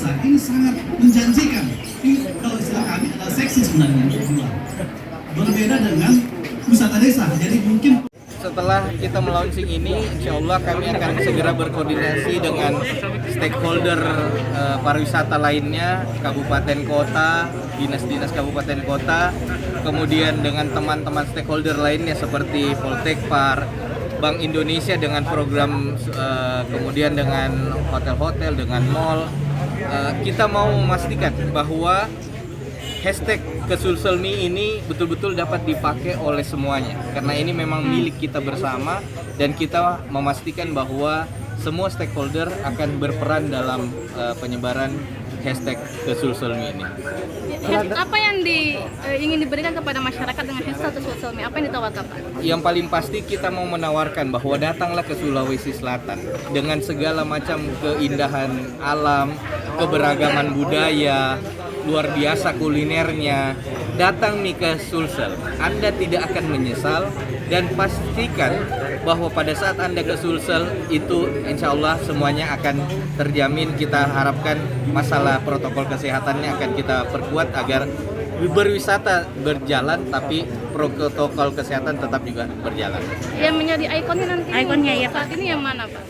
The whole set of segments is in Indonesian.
desa ini sangat menjanjikan. Ini kalau istilah kami adalah seksi sebenarnya berdua. Berbeda dengan wisata desa. Jadi mungkin setelah kita melaunching ini, insya Allah kami akan segera berkoordinasi dengan stakeholder pariwisata lainnya, kabupaten kota, dinas-dinas kabupaten kota, kemudian dengan teman-teman stakeholder lainnya seperti Poltekpar, Bank Indonesia dengan program, kemudian dengan hotel-hotel, dengan mall. Kita mau memastikan bahwa hashtag Kesulselmi ini betul-betul dapat dipakai oleh semuanya, karena ini memang milik kita bersama dan kita memastikan bahwa semua stakeholder akan berperan dalam penyebaran hashtag Kesulselmi ini. Apa yang ingin diberikan kepada masyarakat dengan hashtag Kesulselmi? Apa yang ditawarkan, Pak? Yang paling pasti kita mau menawarkan bahwa datanglah ke Sulawesi Selatan dengan segala macam keindahan alam, keberagaman budaya, luar biasa kulinernya. Datang nih ke Sulsel, Anda tidak akan menyesal, dan pastikan bahwa pada saat Anda ke Sulsel itu insya Allah semuanya akan terjamin. Kita harapkan masalah protokol kesehatannya akan kita perkuat agar berwisata berjalan tapi protokol kesehatan tetap juga berjalan. Yang menjadi ikonnya nanti Ikonnya ya, saat ini yang mana, Pak?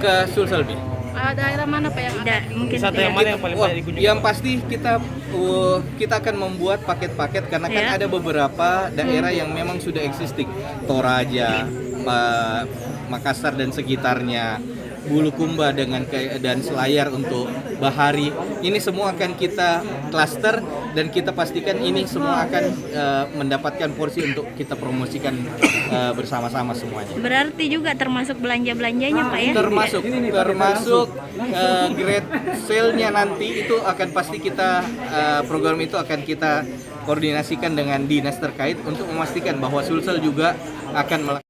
Ke Sulselbi. Daerah mana, Pak, yang ada? Mungkin Wisata yang mana yang paling banyak dikunjungi? Yang pasti kita akan membuat paket-paket karena kan Ya. ada beberapa daerah yang memang sudah existing, Toraja, Makassar dan sekitarnya, Bulukumba dan Selayar untuk Bahari. Ini semua akan kita cluster dan kita pastikan ini semua akan mendapatkan porsi untuk kita promosikan bersama-sama semuanya. berarti juga termasuk belanja-belanjanya Pak ya? Termasuk grade sale-nya nanti itu akan pasti kita program itu akan kita koordinasikan dengan dinas terkait untuk memastikan bahwa Sulsel juga akan melakukan